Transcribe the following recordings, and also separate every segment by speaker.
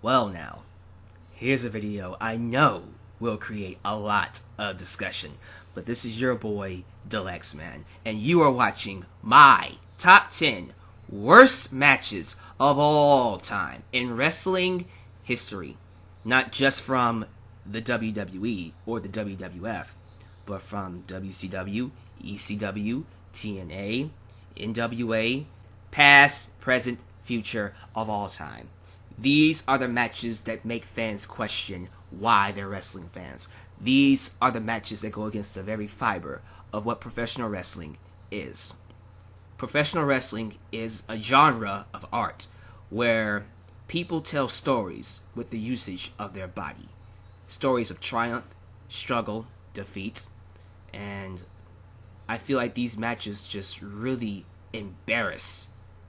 Speaker 1: Well now, here's a video I know will create a lot of discussion, but this is your boy, Deluxe Man, and you are watching my top 10 worst matches of all time in wrestling history. Not just from the WWE or the WWF, but from WCW, ECW, TNA, NWA, past, present, future of all time. These are the matches that make fans question why they're wrestling fans. These are the matches that go against the very fiber of what professional wrestling is. Professional wrestling is a genre of art where people tell stories with the usage of their body. Stories of triumph, struggle, defeat, and I feel like these matches just really embarrass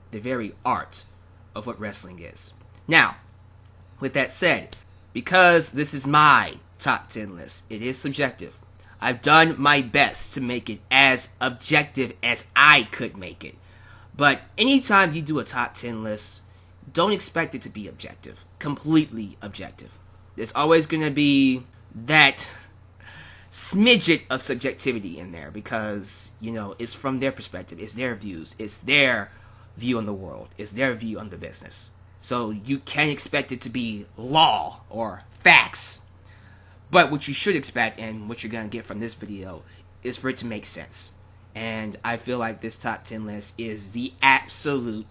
Speaker 1: the very art of what wrestling is. Now, with that said, because this is my top 10 list, it is subjective. I've done my best to make it as objective as I could make it. But anytime you do a top 10 list, don't expect it to be objective, completely objective. There's always going to be that smidget of subjectivity in there because, it's from their perspective, it's their views, it's their view on the world, it's their view on the business. So you can't expect it to be law or facts. But what you should expect and what you're going to get from this video is for it to make sense. And I feel like this top 10 list is the absolute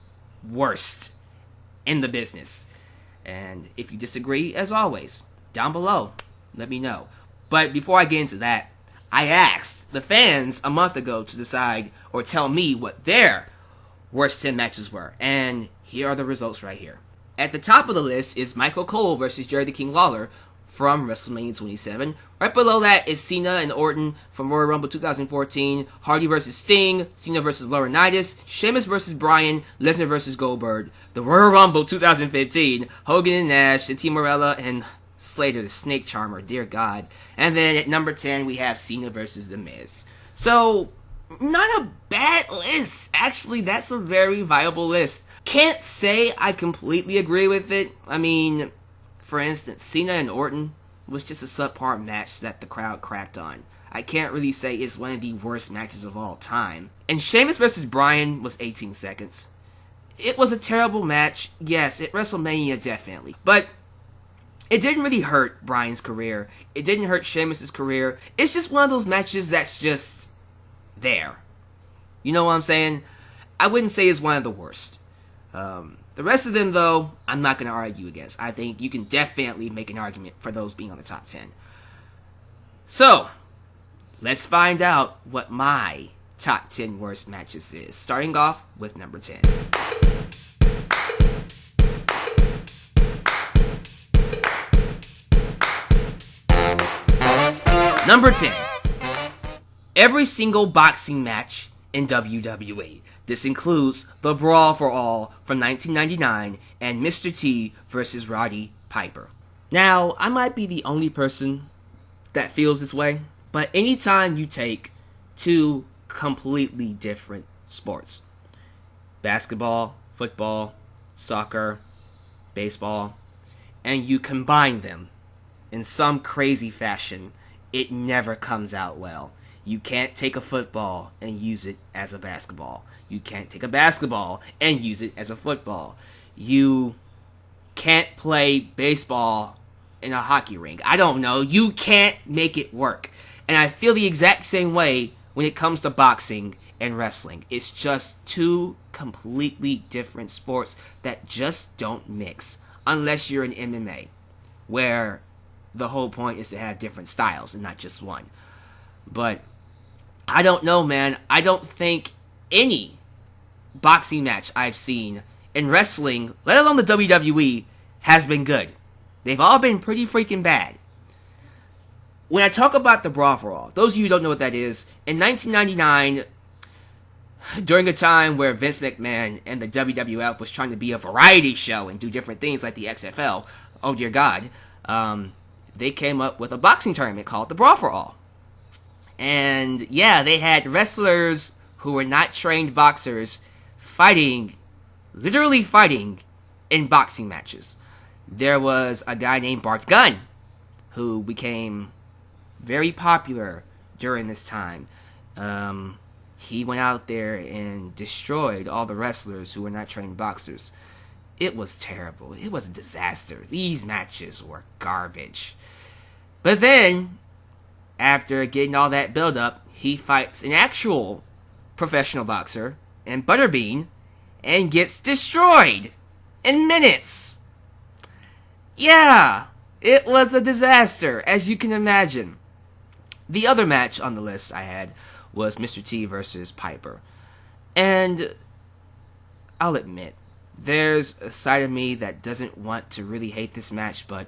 Speaker 1: worst in the business. And if you disagree, as always, down below, let me know. But before I get into that, I asked the fans a month ago to decide or tell me what their worst 10 matches were. And here are the results right here. At the top of the list is Michael Cole versus Jerry the King Lawler from WrestleMania 27. Right below that is Cena and Orton from Royal Rumble 2014. Hardy versus Sting. Cena versus Laurinaitis. Sheamus versus Bryan. Lesnar versus Goldberg. The Royal Rumble 2015. Hogan and Nash. And Team Morella and Slater, the Snake Charmer. Dear God. And then at number 10, we have Cena versus The Miz. So, not a bad list. Actually, that's a very viable list. Can't say I completely agree with it. I mean, for instance, Cena and Orton was just a subpar match that the crowd crapped on. I can't really say it's one of the worst matches of all time. And Sheamus versus Bryan was 18 seconds. It was a terrible match, yes, at WrestleMania definitely. But it didn't really hurt Bryan's career. It didn't hurt Sheamus' career. It's just one of those matches that's just there. You know what I'm saying? I wouldn't say it's one of the worst. The rest of them, though, I'm not going to argue against. I think you can definitely make an argument for those being on the top 10. So, let's find out what my top 10 worst matches is. Starting off with number 10. Number 10. Every single boxing match in WWE. This includes the Brawl For All from 1999 and Mr. T versus Roddy Piper. Now, I might be the only person that feels this way, but anytime you take two completely different sports, basketball, football, soccer, baseball, and you combine them in some crazy fashion, it never comes out well. You can't take a football and use it as a basketball. You can't take a basketball and use it as a football. You can't play baseball in a hockey rink. I don't know. You can't make it work. And I feel the exact same way when it comes to boxing and wrestling. It's just two completely different sports that just don't mix. Unless you're in MMA, where the whole point is to have different styles and not just one. But I don't know, man. I don't think any boxing match I've seen in wrestling, let alone the WWE, has been good. They've all been pretty freaking bad. When I talk about the Brawl For All, those of you who don't know what that is, in 1999, during a time where Vince McMahon and the WWF was trying to be a variety show and do different things like the XFL, oh dear God, they came up with a boxing tournament called the Brawl For All. And yeah, they had wrestlers who were not trained boxers fighting, literally fighting in boxing matches. there was a guy named Bart Gunn who became very popular during this time. He went out there and destroyed all the wrestlers who were not trained boxers. It was terrible. It was a disaster. These matches were garbage. But then, after getting all that build up, he fights an actual professional boxer in Butterbean and gets destroyed in minutes. Yeah, it was a disaster, as you can imagine. The other match on the list I had was Mr. T versus Piper. And I'll admit, there's a side of me that doesn't want to really hate this match, but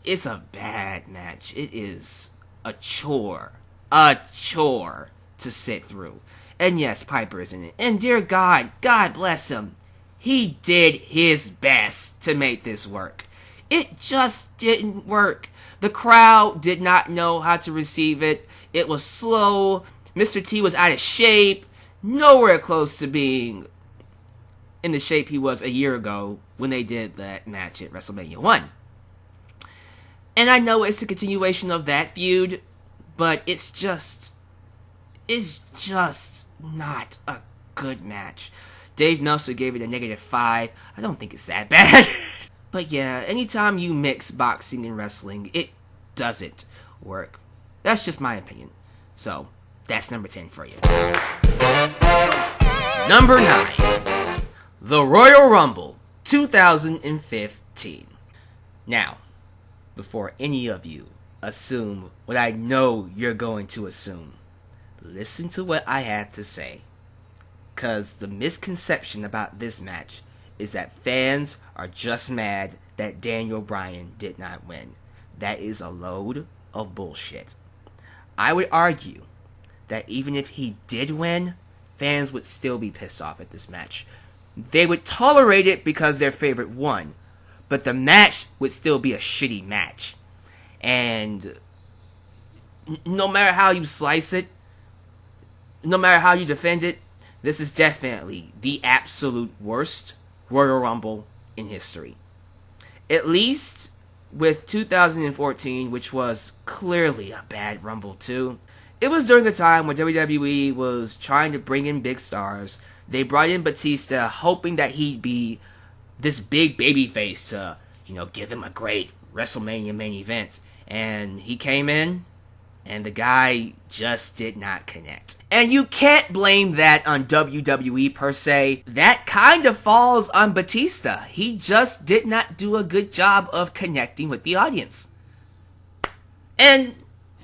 Speaker 1: it's a bad match. It is a chore to sit through. And yes, Piper is in it. And dear God, God bless him, he did his best to make this work. It just didn't work. The crowd did not know how to receive it. It was slow. Mr. T was out of shape. Nowhere close to being in the shape he was a year ago when they did that match at WrestleMania 1. And I know it's a continuation of that feud, but it's just not a good match. Dave Meltzer gave it a -5. I don't think it's that bad. But yeah, anytime you mix boxing and wrestling, it doesn't work. That's just my opinion. So, that's number 10 for you. Number 9. The Royal Rumble 2015. Now, before any of you assume what I know you're going to assume, listen to what I have to say. Because the misconception about this match is that fans are just mad that Daniel Bryan did not win. That is a load of bullshit. I would argue that even if he did win, fans would still be pissed off at this match. They would tolerate it because their favorite won, but the match would still be a shitty match. And no matter how you slice it, no matter how you defend it, this is definitely the absolute worst Royal Rumble in history. At least with 2014, which was clearly a bad Rumble too. It was during a time when WWE was trying to bring in big stars. They brought in Batista hoping that he'd be this big babyface to, give them a great WrestleMania main event. And he came in, and the guy just did not connect. And you can't blame that on WWE per se. That kind of falls on Batista. He just did not do a good job of connecting with the audience. And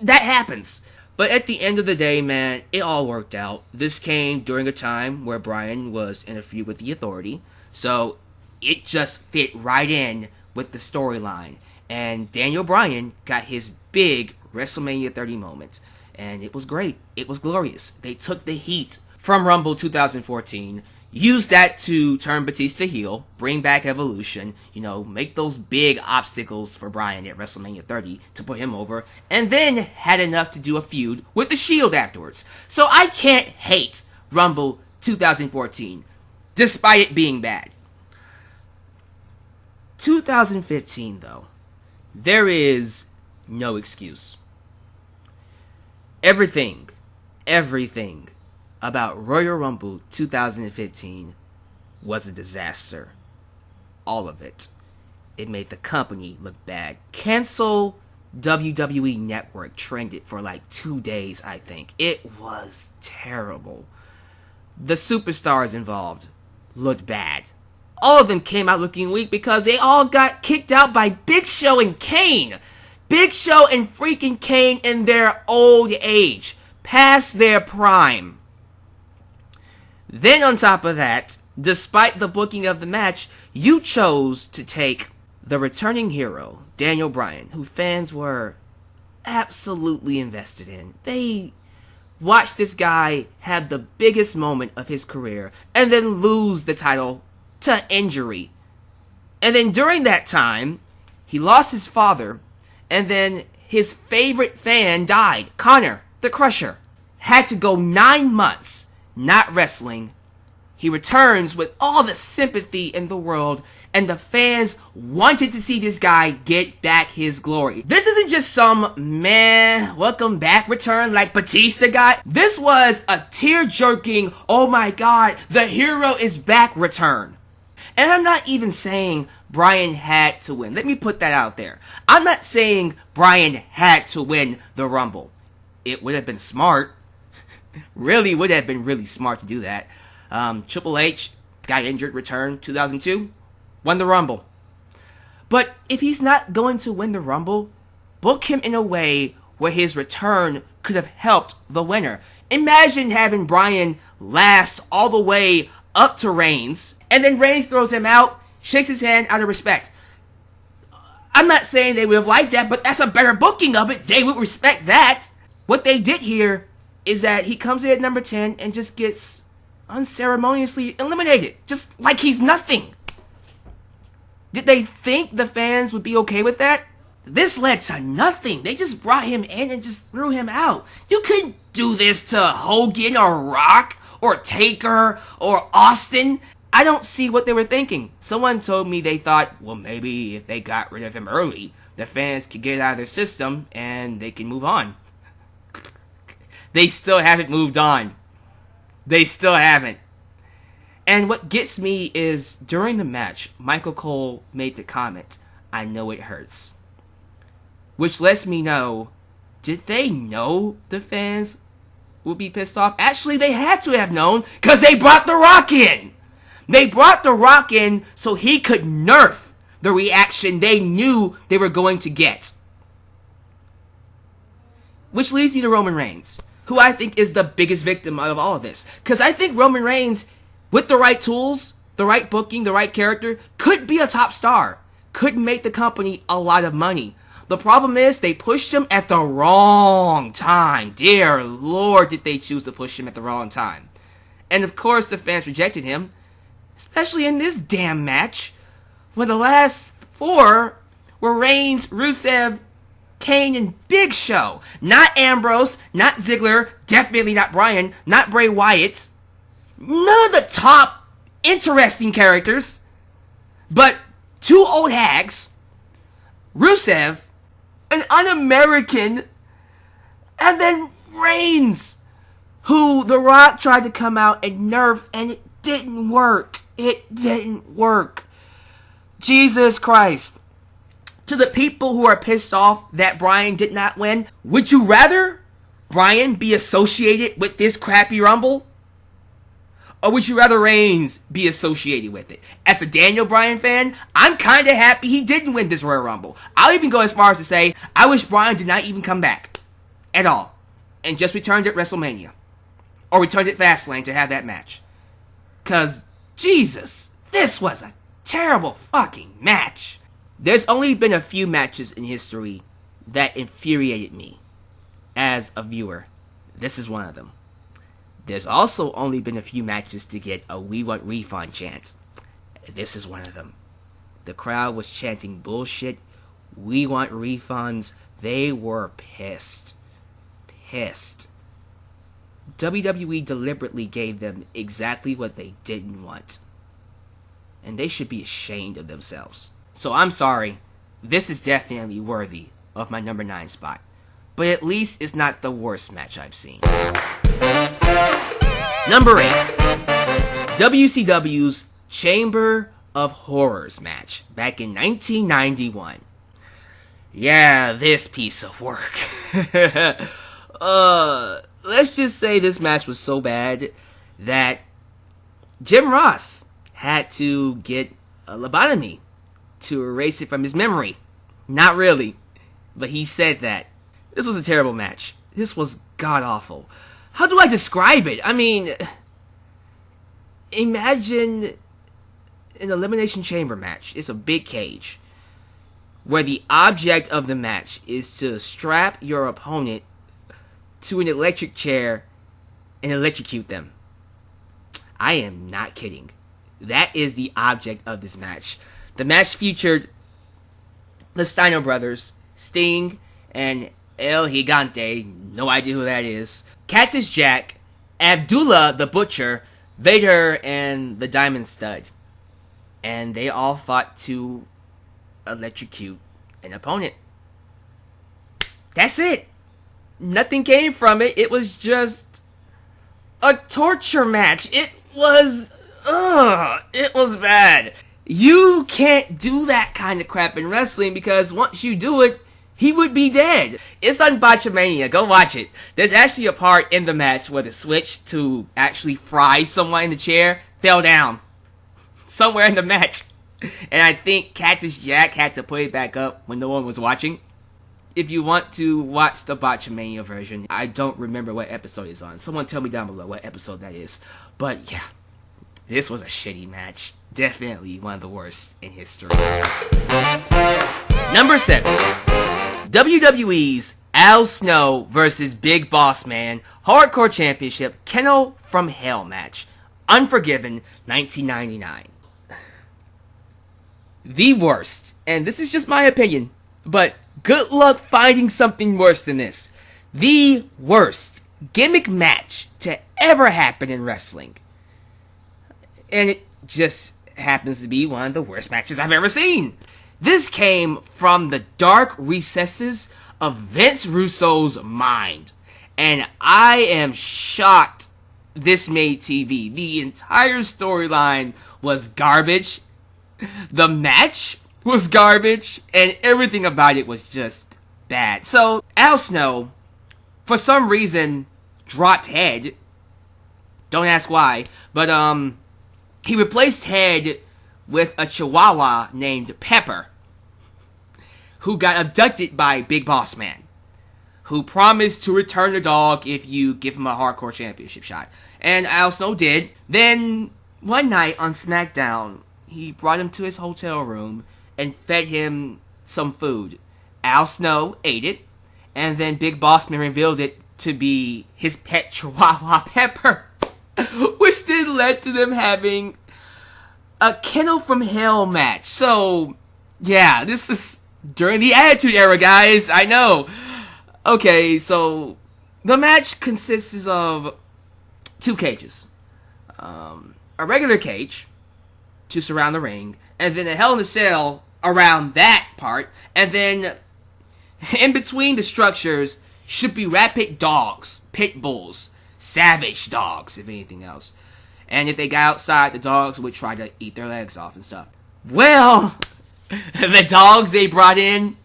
Speaker 1: that happens. But at the end of the day, man, it all worked out. This came during a time where Bryan was in a feud with the Authority. So it just fit right in with the storyline. And Daniel Bryan got his big WrestleMania 30 moment. And it was great. It was glorious. They took the heat from Rumble 2014, used that to turn Batista heel, bring back Evolution, make those big obstacles for Bryan at WrestleMania 30 to put him over, and then had enough to do a feud with The Shield afterwards. So I can't hate Rumble 2014, despite it being bad. 2015, though, there is no excuse. Everything about Royal Rumble 2015 was a disaster. All of it. It made the company look bad. Cancel WWE Network trended for like 2 days, I think. It was terrible. The superstars involved looked bad. All of them came out looking weak because they all got kicked out by Big Show and Kane. Big Show and freaking Kane in their old age, past their prime. Then on top of that, despite the booking of the match, you chose to take the returning hero, Daniel Bryan, who fans were absolutely invested in. They watched this guy have the biggest moment of his career and then lose the title to injury. And then during that time, he lost his father, and then his favorite fan died. Connor, the Crusher, had to go 9 months not wrestling. He returns with all the sympathy in the world, and the fans wanted to see this guy get back his glory. This isn't just some meh, welcome back return like Batista got. This was a tear-jerking, oh my god, the hero is back return. And I'm not even saying Bryan had to win. Let me put that out there. I'm not saying Bryan had to win the Rumble. It would have been smart. Really would have been really smart to do that. Triple H got injured, returned 2002, won the Rumble. But if he's not going to win the Rumble, book him in a way where his return could have helped the winner. Imagine having Bryan last all the way up to Reigns, and then Reigns throws him out, shakes his hand out of respect. I'm not saying they would have liked that, but that's a better booking of it. They would respect that. What they did here is that he comes in at number 10 and just gets unceremoniously eliminated. Just like he's nothing. Did they think the fans would be okay with that? This led to nothing. They just brought him in and just threw him out. You couldn't do this to Hogan or Rock or Taker or Austin. I don't see what they were thinking. Someone told me they thought, well, maybe if they got rid of him early, the fans could get it out of their system and they can move on. They still haven't moved on. They still haven't. And what gets me is, during the match, Michael Cole made the comment, "I know it hurts." Which lets me know, did they know the fans would be pissed off? Actually, they had to have known, because they brought The Rock in. They brought The Rock in so he could nerf the reaction they knew they were going to get. Which leads me to Roman Reigns, who I think is the biggest victim out of all of this. Because I think Roman Reigns, with the right tools, the right booking, the right character, could be a top star. Could make the company a lot of money. The problem is, they pushed him at the wrong time. Dear Lord, did they choose to push him at the wrong time. And of course, the fans rejected him. Especially in this damn match, when the last 4 were Reigns, Rusev, Kane, and Big Show. Not Ambrose, not Ziggler, definitely not Bryan, not Bray Wyatt. None of the top interesting characters. But 2 old hags, Rusev, an un-American, and then Reigns, who The Rock tried to come out and nerf, and it didn't work. It didn't work. Jesus Christ. To the people who are pissed off that Bryan did not win, would you rather Bryan be associated with this crappy Rumble? Or would you rather Reigns be associated with it? As a Daniel Bryan fan, I'm kind of happy he didn't win this Royal Rumble. I'll even go as far as to say, I wish Bryan did not even come back. At all. And just returned at WrestleMania. Or returned at Fastlane to have that match. Because, Jesus, this was a terrible fucking match. There's only been a few matches in history that infuriated me as a viewer. This is one of them. There's also only been a few matches to get a "We Want Refund" chant. This is one of them. The crowd was chanting bullshit. We want refunds. They were pissed. Pissed. WWE deliberately gave them exactly what they didn't want. And they should be ashamed of themselves. So I'm sorry. This is definitely worthy of my number 9 spot. But at least it's not the worst match I've seen. Number 8. WCW's Chamber of Horrors match back in 1991. Yeah, this piece of work. Let's just say this match was so bad that Jim Ross had to get a lobotomy to erase it from his memory. Not really, but he said that. This was a terrible match. This was god-awful. How do I describe it? I mean, imagine an Elimination Chamber match. It's a big cage where the object of the match is to strap your opponent to an electric chair and electrocute them. I am not kidding. That is the object of this match. The match featured the Steiner brothers, Sting and El Gigante, no idea who that is, Cactus Jack, Abdullah the Butcher, Vader, and the Diamond Stud. and they all fought to electrocute an opponent. That's it. Nothing came from it. It was just a torture match. It was bad. You can't do that kind of crap in wrestling, because once you do it, he would be dead. It's on Botchamania. Go watch it. There's actually a part in the match where the switch to actually fry someone in the chair fell down somewhere in the match. And I think Cactus Jack had to put it back up when no one was watching. If you want to watch the Botchamania version, I don't remember what episode it's on. Someone tell me down below what episode that is. But yeah, this was a shitty match. Definitely one of the worst in history. Number 7. WWE's Al Snow versus Big Boss Man Hardcore Championship Kennel from Hell match. Unforgiven, 1999. The worst, and this is just my opinion, but good luck finding something worse than this. The worst gimmick match to ever happen in wrestling. And it just happens to be one of the worst matches I've ever seen. This came from the dark recesses of Vince Russo's mind. And I am shocked this made TV. The entire storyline was garbage. The match was garbage. And everything about it was just bad. So, Al Snow, for some reason, dropped Head. Don't ask why. But, he replaced Head with a chihuahua named Pepper, who got abducted by Big Boss Man, who promised to return the dog if you give him a hardcore championship shot. And Al Snow did. Then, one night on SmackDown, he brought him to his hotel room and fed him some food. Al Snow ate it, and then Big Boss Man revealed it to be his pet chihuahua Pepper, which then led to them having a Kennel from Hell match. So, yeah, this is during the Attitude Era, guys. I know. Okay, so the match consists of 2 cages. A regular cage to surround the ring, and then a Hell in a Cell around that part, and then in between the structures should be rabid dogs, pit bulls, savage dogs, if anything else. And if they got outside, the dogs would try to eat their legs off and stuff. Well, the dogs they brought in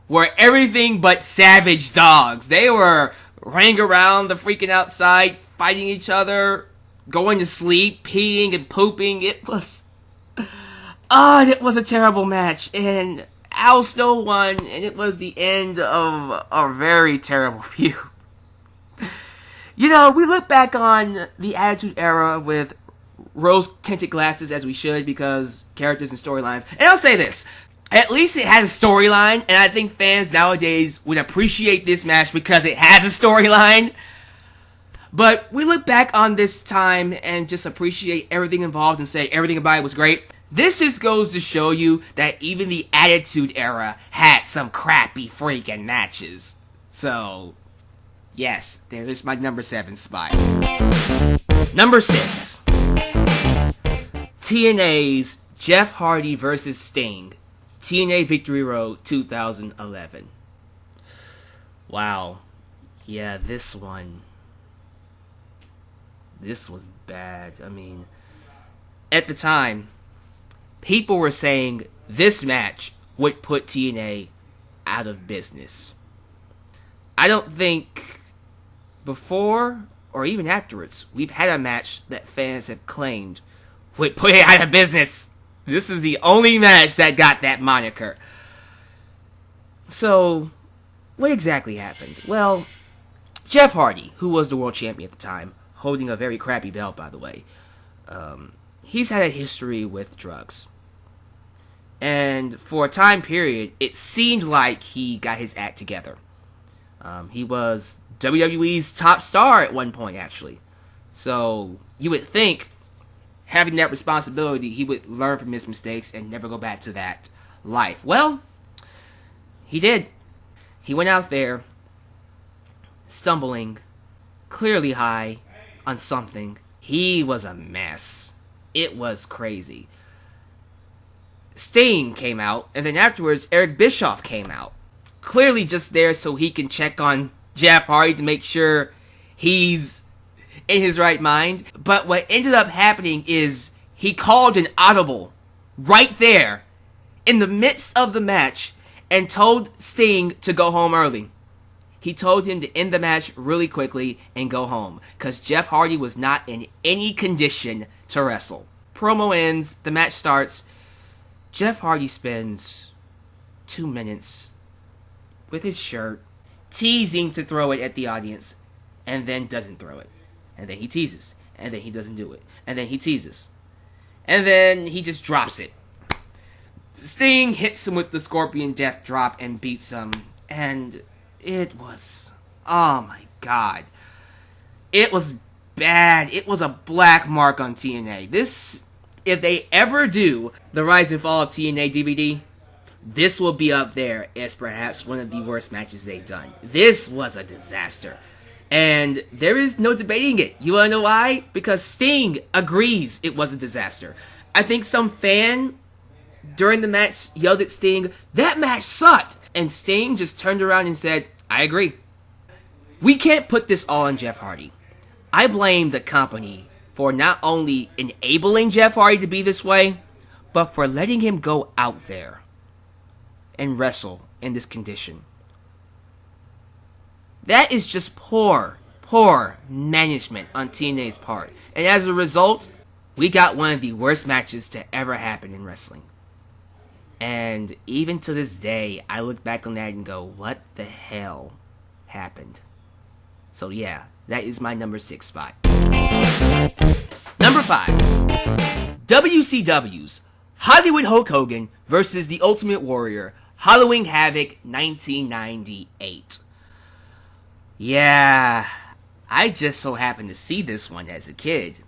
Speaker 1: were everything but savage dogs. They were running around the freaking outside, fighting each other, going to sleep, peeing and pooping. It was a terrible match. And Al Snow won, and it was the end of a very terrible feud. You know, we look back on the Attitude Era with rose-tinted glasses, as we should, because characters and storylines. And I'll say this, at least it has a storyline, and I think fans nowadays would appreciate this match because it has a storyline. But we look back on this time and just appreciate everything involved and say everything about it was great. This just goes to show you that even the Attitude Era had some crappy freaking matches. So, yes, there is my number 7 spot. Number 6. TNA's Jeff Hardy vs. Sting. TNA Victory Road 2011. Wow. Yeah, this was bad. I mean, at the time, people were saying this match would put TNA out of business. I don't think before or even afterwards we've had a match that fans have claimed would put it out of business. This is the only match that got that moniker. So, what exactly happened? Well, Jeff Hardy, who was the world champion at the time, holding a very crappy belt, by the way, he's had a history with drugs. And for a time period, it seemed like he got his act together. He was WWE's top star at one point, actually. So, you would think, having that responsibility, he would learn from his mistakes and never go back to that life. Well, he did. He went out there, stumbling, clearly high on something. He was a mess. It was crazy. Sting came out, and then afterwards Eric Bischoff came out. Clearly just there so he can check on Jeff Hardy to make sure he's in his right mind. But what ended up happening is he called an audible right there in the midst of the match and told Sting to go home early. He told him to end the match really quickly and go home because Jeff Hardy was not in any condition to wrestle. Promo ends, the match starts. Jeff Hardy spends 2 minutes with his shirt teasing to throw it at the audience and then doesn't throw it. And then he teases and then he doesn't do it. And then he teases. And then he just drops it. Sting hits him with the Scorpion Death Drop and beats him. And it was... oh my god. It was bad. It was a black mark on TNA. This... if they ever do the Rise and Fall of TNA DVD, this will be up there as perhaps one of the worst matches they've done. This was a disaster. And there is no debating it. You wanna know why? Because Sting agrees it was a disaster. I think some fan during the match yelled at Sting, "That match sucked!" And Sting just turned around and said, "I agree." We can't put this all on Jeff Hardy. I blame the company for not only enabling Jeff Hardy to be this way, but for letting him go out there and wrestle in this condition. That is just poor management on TNA's part. And as a result, we got one of the worst matches to ever happen in wrestling. And even to this day, I look back on that and go, what the hell happened? So yeah, that is my number 6 spot. Number 5. WCW's Hollywood Hulk Hogan versus The Ultimate Warrior, Halloween Havoc 1998. Yeah, I just so happened to see this one as a kid.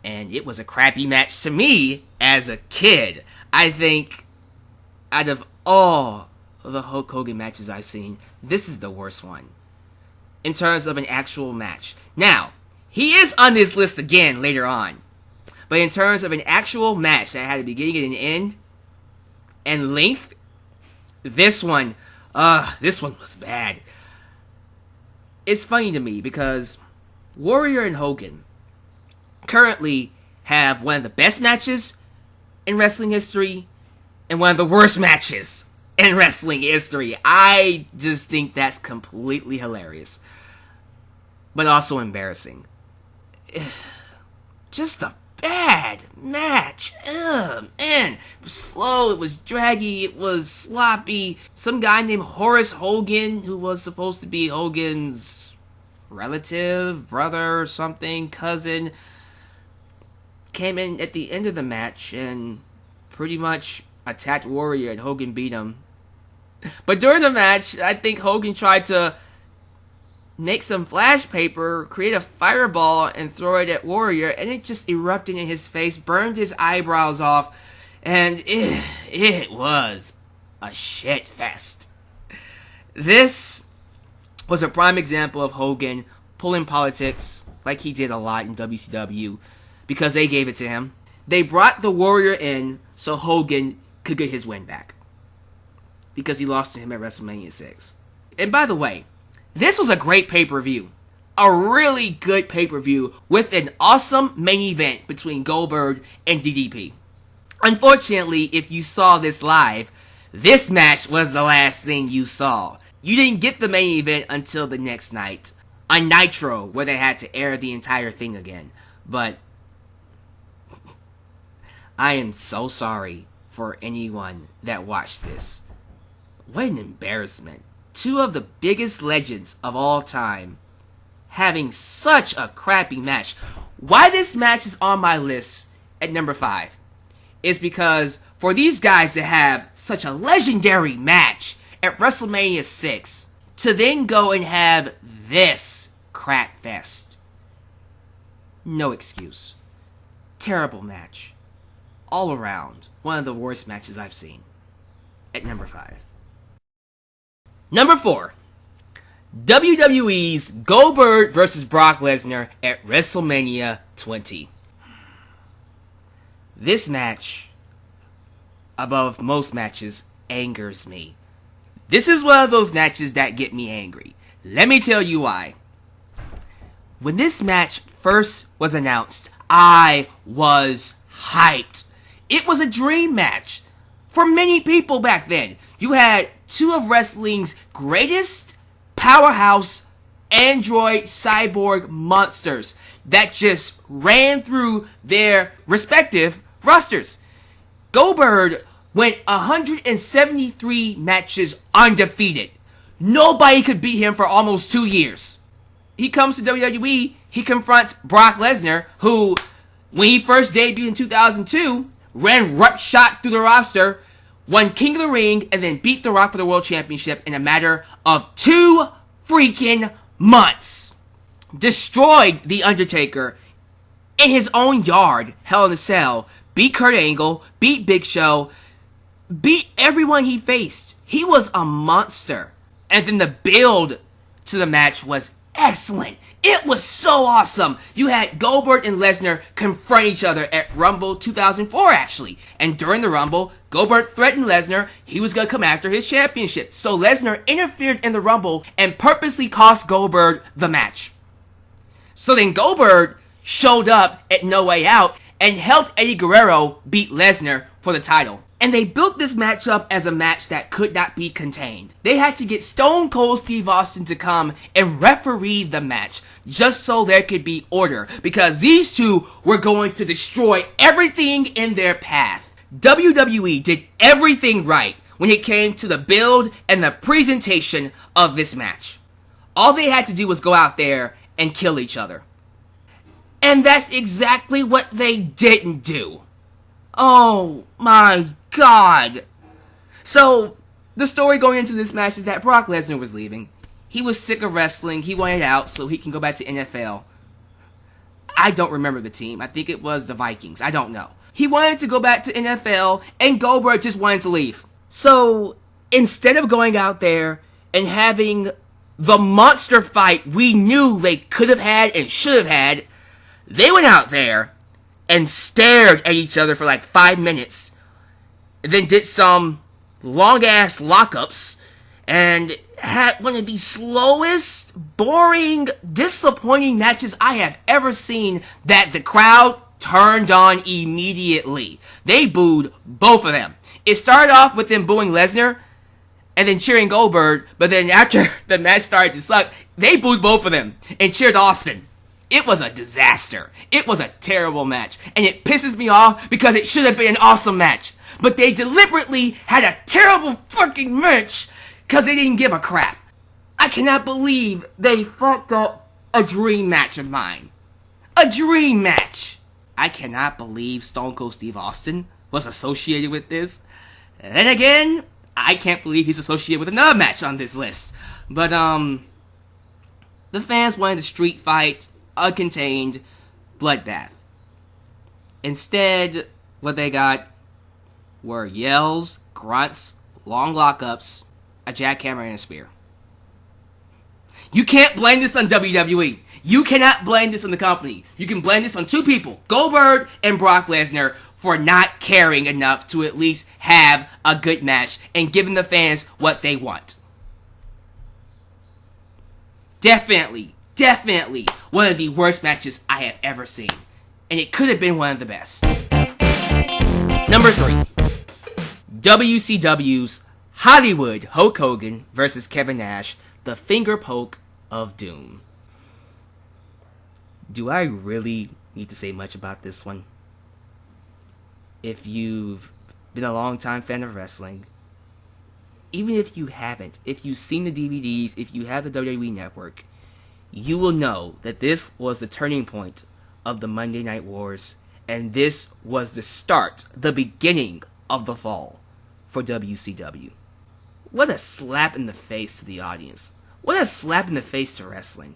Speaker 1: And it was a crappy match to me as a kid. I think out of all the Hulk Hogan matches I've seen, this is the worst one in terms of an actual match. Now, he is on this list again later on. But in terms of an actual match that had a beginning and an end, and length, this one was bad. It's funny to me because Warrior and Hogan currently have one of the best matches in wrestling history and one of the worst matches in wrestling history. I just think that's completely hilarious. But also embarrassing. Just a bad match. Man. It was slow, it was draggy, it was sloppy. Some guy named Horace Hogan, who was supposed to be Hogan's relative, brother or something, cousin, came in at the end of the match and pretty much attacked Warrior and Hogan beat him. But during the match, I think Hogan tried to make some flash paper, create a fireball, and throw it at Warrior, and it just erupted in his face, burned his eyebrows off, and it was a shit fest. This was a prime example of Hogan pulling politics like he did a lot in WCW because they gave it to him. They brought the Warrior in so Hogan could get his win back because he lost to him at WrestleMania 6. And by the way, this was a great pay-per-view. A really good pay-per-view with an awesome main event between Goldberg and DDP. Unfortunately, if you saw this live, this match was the last thing you saw. You didn't get the main event until the next night on Nitro, where they had to air the entire thing again. But I am so sorry for anyone that watched this. What an embarrassment. Two of the biggest legends of all time having such a crappy match. Why this match is on my list at number 5 is because for these guys to have such a legendary match at WrestleMania 6 to then go and have this crap fest. No excuse. Terrible match. All around, one of the worst matches I've seen. At number 5. Number 4. WWE's Goldberg vs. Brock Lesnar at WrestleMania 20. This match above most matches angers me. This is one of those matches that get me angry. Let me tell you why. When this match first was announced, I was hyped. It was a dream match for many people back then. You had two of wrestling's greatest powerhouse android cyborg monsters that just ran through their respective rosters. Goldberg went 173 matches undefeated. Nobody could beat him for almost 2 years. He comes to WWE, he confronts Brock Lesnar, who, when he first debuted in 2002, ran roughshod through the roster, won King of the Ring, and then beat The Rock for the World Championship in a matter of 2 freaking months. Destroyed The Undertaker in his own yard, Hell in a Cell, beat Kurt Angle, beat Big Show, beat everyone he faced. He was a monster. And then the build to the match was excellent. It was so awesome. You had Goldberg and Lesnar confront each other at Rumble 2004, actually. And during the Rumble, Goldberg threatened Lesnar he was going to come after his championship. So Lesnar interfered in the Rumble and purposely cost Goldberg the match. So then Goldberg showed up at No Way Out and helped Eddie Guerrero beat Lesnar for the title. And they built this match up as a match that could not be contained. They had to get Stone Cold Steve Austin to come and referee the match just so there could be order, because these two were going to destroy everything in their path. WWE did everything right when it came to the build and the presentation of this match. All they had to do was go out there and kill each other. And that's exactly what they didn't do. Oh my God. So, the story going into this match is that Brock Lesnar was leaving. He was sick of wrestling. He wanted out so he can go back to NFL. I don't remember the team. I think it was the Vikings. I don't know. He wanted to go back to NFL, and Goldberg just wanted to leave. So, instead of going out there and having the monster fight we knew they could have had and should have had, they went out there and stared at each other for like 5 minutes, and then did some long-ass lockups, and had one of the slowest, boring, disappointing matches I have ever seen that the crowd turned on immediately. They booed both of them. It started off with them booing Lesnar, and then cheering Goldberg, but then after the match started to suck, they booed both of them, and cheered Austin. It was a disaster. It was a terrible match. And it pisses me off because it should have been an awesome match. But they deliberately had a terrible fucking match because they didn't give a crap. I cannot believe they fucked up a dream match of mine. A dream match. I cannot believe Stone Cold Steve Austin was associated with this. And then again, I can't believe he's associated with another match on this list. But, the fans wanted a street fight, uncontained bloodbath. Instead, what they got were yells, grunts, long lockups, a jackhammer, and a spear. You can't blame this on WWE. You cannot blame this on the company. You can blame this on two people, Goldberg and Brock Lesnar, for not caring enough to at least have a good match and giving the fans what they want. Definitely one of the worst matches I have ever seen. And it could have been one of the best. Number 3. WCW's Hollywood Hulk Hogan versus Kevin Nash, the finger poke of doom. Do I really need to say much about this one? If you've been a long-time fan of wrestling, even if you haven't, if you've seen the DVDs, if you have the WWE Network, you will know that this was the turning point of the Monday Night Wars, and this was the start, the beginning of the fall for WCW. What a slap in the face to the audience. What a slap in the face to wrestling.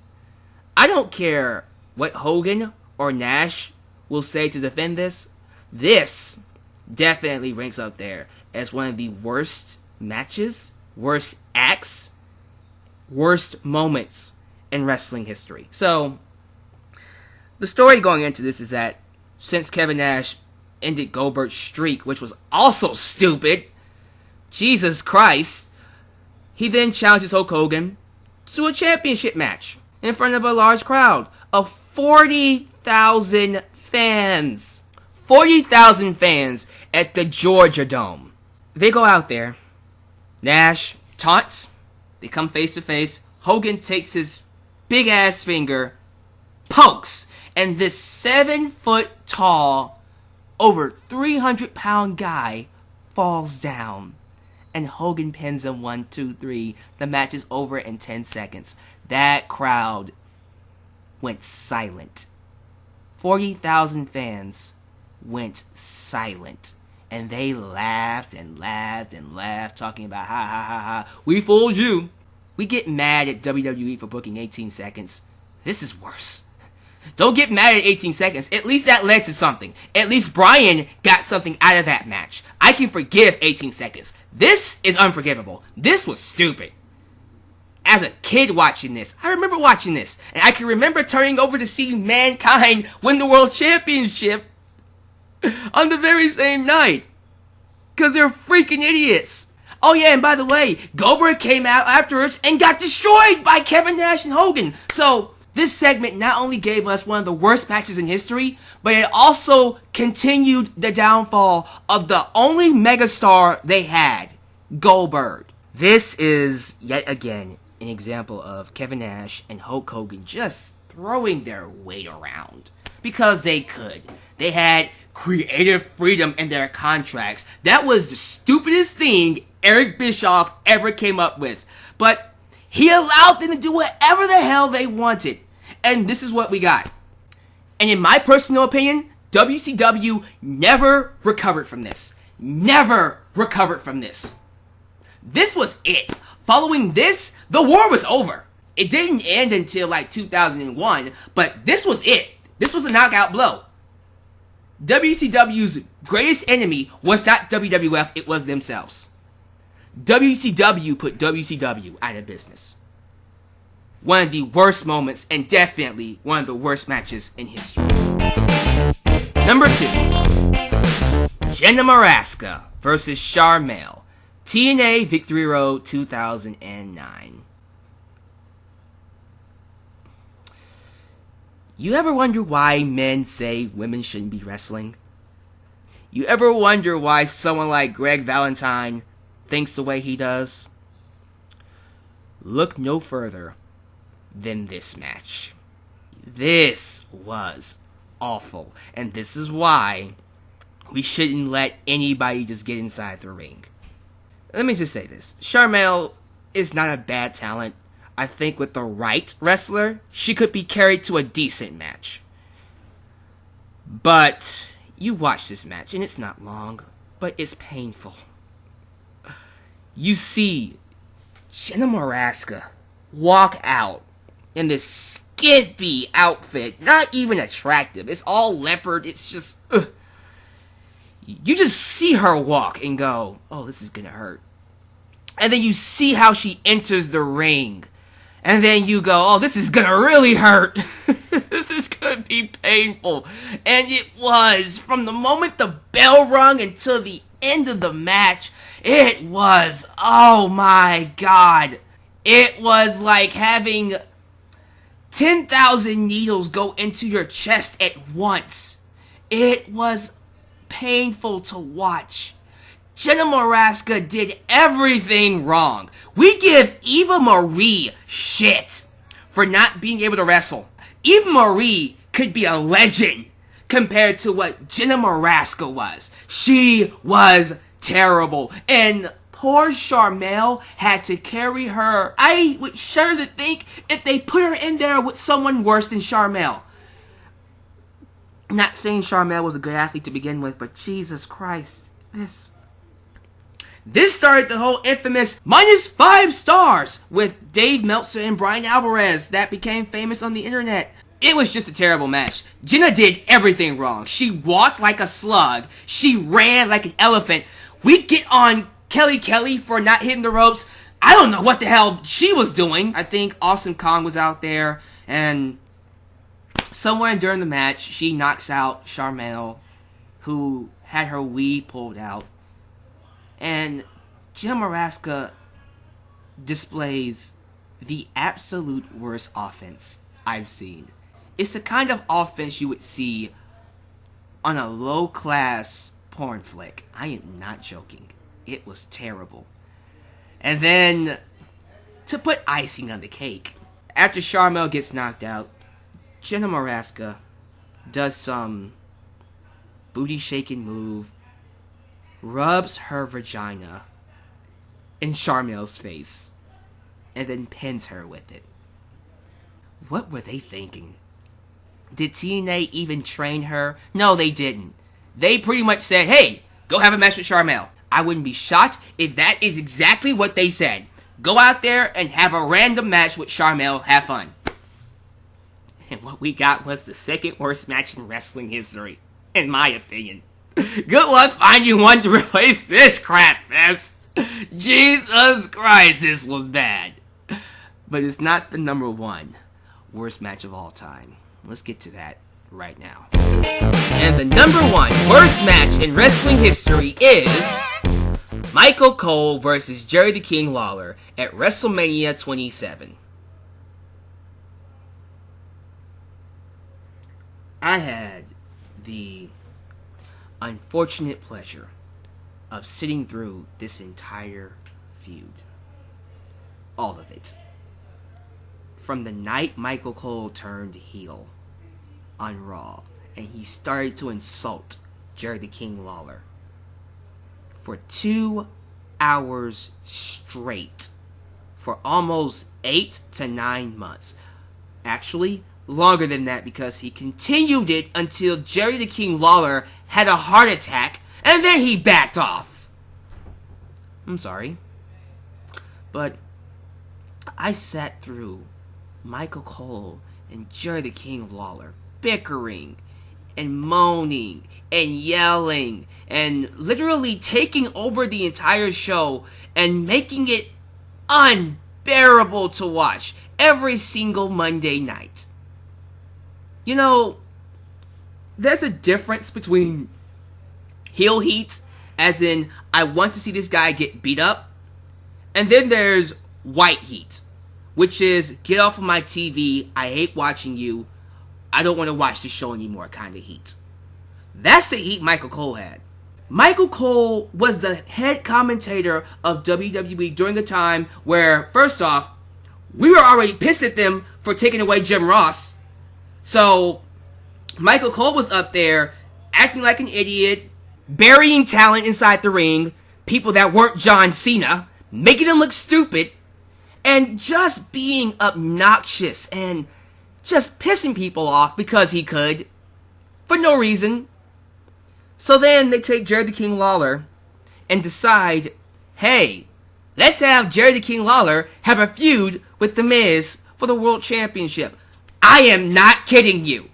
Speaker 1: I don't care what Hogan or Nash will say to defend this. This definitely ranks up there as one of the worst matches, worst acts, worst moments in wrestling history. So, the story going into this is that since Kevin Nash ended Goldberg's streak, which was also stupid. Jesus Christ. He then challenges Hulk Hogan to a championship match in front of a large crowd of 40,000 fans. 40,000 fans at the Georgia Dome. They go out there. Nash taunts. They come face to face. Hogan takes his big ass finger, pokes, and this 7-foot tall, over 300-pound guy falls down. And Hogan pins him 1, 2, 3. The match is over in 10 seconds. That crowd went silent. 40,000 fans went silent. And they laughed and laughed and laughed, talking about, ha ha ha ha, we fooled you. We get mad at WWE for booking 18 seconds. This is worse. Don't get mad at 18 seconds. At least that led to something. At least Bryan got something out of that match. I can forgive 18 seconds. This is unforgivable. This was stupid. As a kid watching this, I remember watching this. And I can remember turning over to see Mankind win the World Championship on the very same night. Because they're freaking idiots. Oh yeah, and by the way, Goldberg came out afterwards and got destroyed by Kevin Nash and Hogan. So, this segment not only gave us one of the worst matches in history, but it also continued the downfall of the only megastar they had, Goldberg. This is, yet again, an example of Kevin Nash and Hulk Hogan just throwing their weight around. Because they could. They had creative freedom in their contracts. That was the stupidest thing Eric Bischoff ever came up with. But he allowed them to do whatever the hell they wanted. And this is what we got. And in my personal opinion, WCW never recovered from this. Never recovered from this. This was it. Following this, the war was over. It didn't end until like 2001, but this was it. This was a knockout blow. WCW's greatest enemy was not WWF, it was themselves. WCW put WCW out of business. One of the worst moments, and definitely one of the worst matches in history. Number 2. Jenna versus Sharmell. TNA Victory Road 2009. You ever wonder why men say women shouldn't be wrestling? You ever wonder why someone like Greg Valentine thinks the way he does? Look no further than this match. This was awful, and this is why we shouldn't let anybody just get inside the ring. Let me just say this. Sharmell is not a bad talent. I think with the right wrestler, she could be carried to a decent match. But you watch this match, and it's not long, but it's painful. You see Jenna walk out in this skimpy outfit, not even attractive. It's all leopard. It's just, you just see her walk and go, oh, this is gonna hurt. And then you see how she enters the ring. And then you go, oh, this is gonna really hurt. This is gonna be painful. And it was. From the moment the bell rung until the end of the match, it was, oh my god. It was like having 10,000 needles go into your chest at once. It was painful to watch. Jenna did everything wrong. We give Eva Marie shit for not being able to wrestle. Eva Marie could be a legend compared to what Jenna was. She was terrible. And poor Sharmell had to carry her. I would shudder to think if they put her in there with someone worse than Sharmell. Not saying Sharmell was a good athlete to begin with, but Jesus Christ, This started the whole infamous -5 stars with Dave Meltzer and Brian Alvarez that became famous on the internet. It was just a terrible match. Jenna did everything wrong. She walked like a slug. She ran like an elephant. We get on Kelly for not hitting the ropes. I don't know what the hell she was doing. I think Awesome Kong was out there, and somewhere during the match, she knocks out Sharmell, who had her weed pulled out, and Jenna Maraska displays the absolute worst offense I've seen. It's the kind of offense you would see on a low-class porn flick. I am not joking. It was terrible. And then, to put icing on the cake, after Sharmell gets knocked out, Jenna Maraska does some booty-shaking move, rubs her vagina in Sharmell's face, and then pins her with it. What were they thinking? Did TNA even train her? No, they didn't. They pretty much said, hey, go have a match with Sharmell. I wouldn't be shocked if that is exactly what they said. Go out there and have a random match with Sharmell. Have fun. And what we got was the second worst match in wrestling history, in my opinion. Good luck finding one to replace this crap fest. Jesus Christ, this was bad. But it's not the number one worst match of all time. Let's get to that right now. And the number one worst match in wrestling history is Michael Cole versus Jerry the King Lawler at WrestleMania 27. I had the unfortunate pleasure of sitting through this entire feud. All of it. From the night Michael Cole turned heel on Raw and he started to insult Jerry the King Lawler for 2 hours straight for almost 8 to 9 months. Actually, longer than that, because he continued it until Jerry the King Lawler had a heart attack and then he backed off. I'm sorry, but I sat through Michael Cole and Jerry the King Lawler bickering and moaning and yelling and literally taking over the entire show and making it unbearable to watch every single Monday night. You know, there's a difference between heel heat, as in I want to see this guy get beat up, and then there's white heat, which is get off of my TV, I hate watching you, I don't want to watch the show anymore kind of heat. That's the heat Michael Cole had. Michael Cole was the head commentator of WWE during a time where, first off, we were already pissed at them for taking away Jim Ross. So, Michael Cole was up there acting like an idiot, burying talent inside the ring, people that weren't John Cena, making them look stupid, and just being obnoxious and just pissing people off because he could, for no reason. So then they take Jerry the King Lawler and decide, hey, let's have Jerry the King Lawler have a feud with The Miz for the World Championship. I am not kidding you.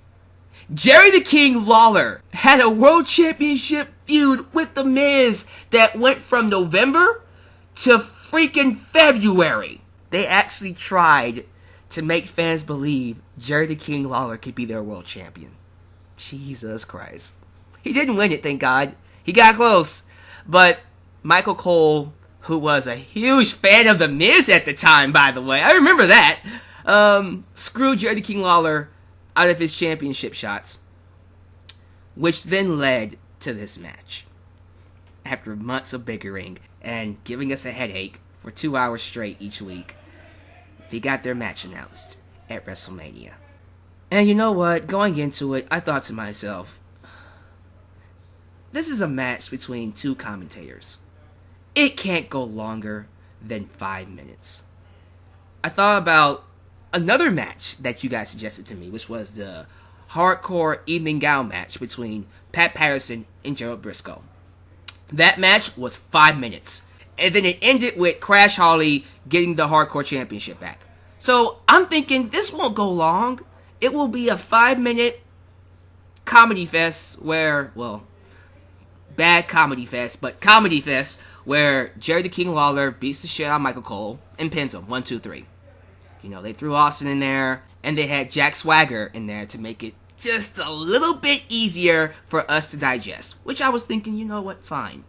Speaker 1: Jerry the King Lawler had a World Championship feud with The Miz that went from November to freaking February. They actually tried to make fans believe Jerry the King Lawler could be their world champion. Jesus Christ. He didn't win it, thank God. He got close. But Michael Cole, who was a huge fan of The Miz at the time, by the way, I remember that, screwed Jerry the King Lawler out of his championship shots, which then led to this match. After months of bickering and giving us a headache for 2 hours straight each week, they got their match announced at WrestleMania. And you know what? Going into it, I thought to myself, this is a match between two commentators. It can't go longer than 5 minutes. I thought about another match that you guys suggested to me, which was the hardcore evening gown match between Pat Patterson and Gerald Briscoe. That match was 5 minutes. And then it ended with Crash Holly getting the hardcore championship back. So I'm thinking this won't go long. It will be a 5-minute comedy fest where, well, bad comedy fest, but comedy fest where Jerry the King Lawler beats the shit out of Michael Cole and pins him 1, 2, 3. You know, they threw Austin in there and they had Jack Swagger in there to make it just a little bit easier for us to digest. Which I was thinking, you know what, fine.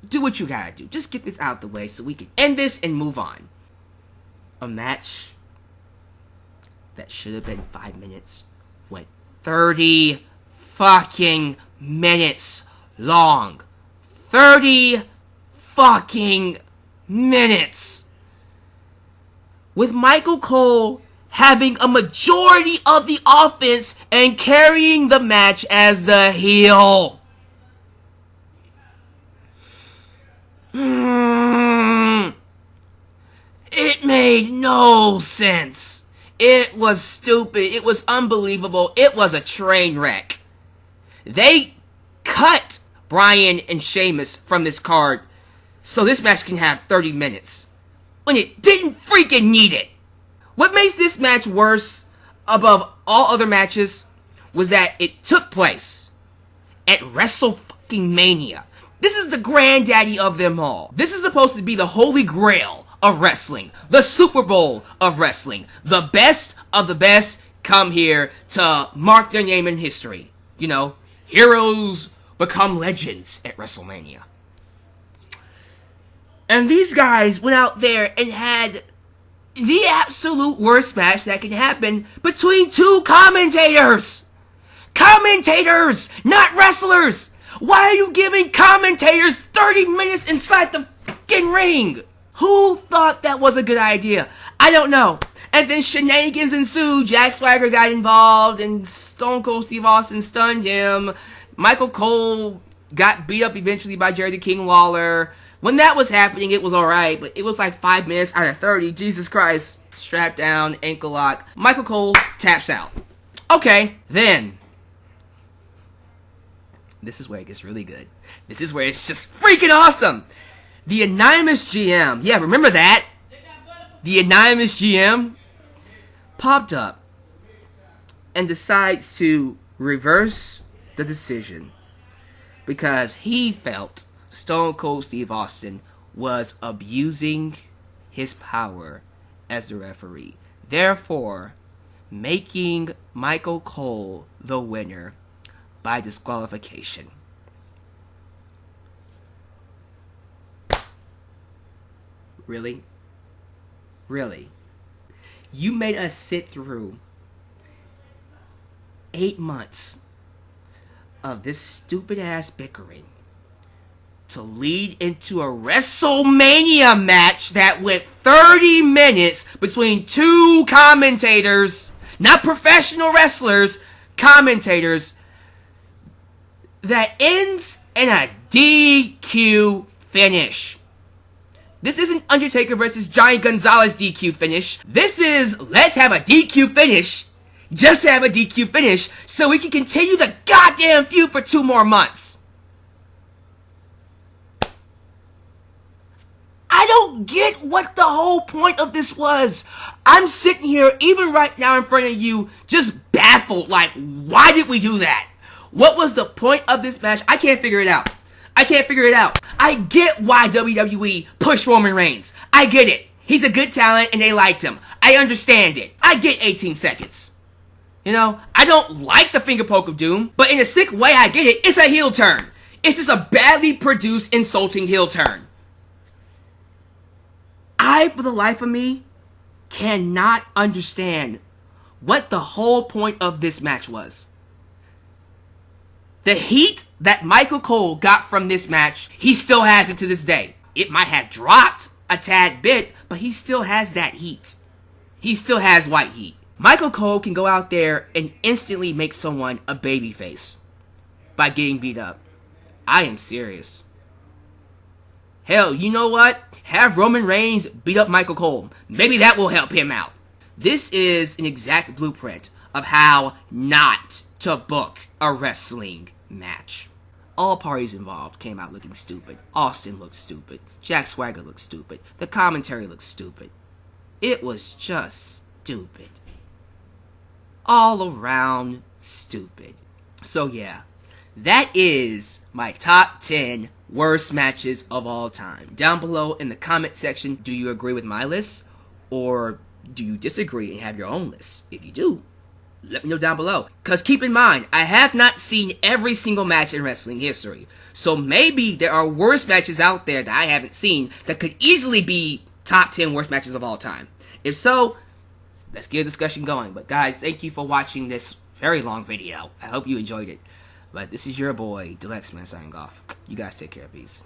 Speaker 1: Do what you gotta do. Just get this out the way so we can end this and move on. A match that should have been 5 minutes went 30 fucking minutes long. 30 fucking minutes. With Michael Cole having a majority of the offense and carrying the match as the heel. It made no sense. It was stupid. It was unbelievable. It was a train wreck. They cut Bryan and Sheamus from this card so this match can have 30 minutes. When it didn't freaking need it. What makes this match worse above all other matches was that it took place at WrestleMania. This is the granddaddy of them all. This is supposed to be the holy grail of wrestling. The Super Bowl of wrestling. The best of the best come here to mark their name in history. You know, heroes become legends at WrestleMania. And these guys went out there and had the absolute worst match that can happen between two commentators. Commentators, not wrestlers. Why are you giving commentators 30 minutes inside the fucking ring? Who thought that was a good idea? I don't know. And then shenanigans ensued. Jack Swagger got involved and Stone Cold Steve Austin stunned him. Michael Cole got beat up eventually by Jerry the King Lawler. When that was happening, it was alright, but it was like 5 minutes out of 30. Jesus Christ. Strap down, ankle lock. Michael Cole taps out. Okay, then. This is where it gets really good. This is where it's just freaking awesome. The anonymous GM, yeah, remember that? The anonymous GM popped up and decides to reverse the decision because he felt Stone Cold Steve Austin was abusing his power as the referee, therefore making Michael Cole the winner by disqualification. Really? Really? You made us sit through 8 months of this stupid ass bickering to lead into a WrestleMania match that went 30 minutes between two commentators, not professional wrestlers, commentators, that ends in a DQ finish. This isn't Undertaker versus Johnny Gonzalez DQ finish. This is, let's have a DQ finish, just to have a DQ finish, so we can continue the goddamn feud for 2 more months. I don't get what the whole point of this was. I'm sitting here, even right now in front of you, just baffled, like, why did we do that? What was the point of this match? I can't figure it out. I can't figure it out. I get why WWE pushed Roman Reigns. I get it. He's a good talent and they liked him. I understand it. I get 18 seconds. You know, I don't like the finger poke of doom, but in a sick way I get it. It's a heel turn. It's just a badly produced, insulting heel turn. I, for the life of me, cannot understand what the whole point of this match was. The heat that Michael Cole got from this match, he still has it to this day. It might have dropped a tad bit, but he still has that heat. He still has white heat. Michael Cole can go out there and instantly make someone a babyface by getting beat up. I am serious. Hell, you know what? Have Roman Reigns beat up Michael Cole. Maybe that will help him out. This is an exact blueprint of how not to book a wrestling match. All parties involved came out looking stupid. Austin looked stupid. Jack Swagger looked stupid. The commentary looked stupid. It was just stupid. All around stupid. So yeah, that is my top 10 worst matches of all time. Down below in the comment section, do you agree with my list? Or do you disagree and have your own list? If you do, Let me know down below. Because keep in mind, I have not seen every single match in wrestling history. So maybe there are worse matches out there that I haven't seen that could easily be top 10 worst matches of all time. If so, let's get a discussion going. But guys, thank you for watching this very long video. I hope you enjoyed it. But this is your boy, Alyx, signing off. You guys take care. Peace.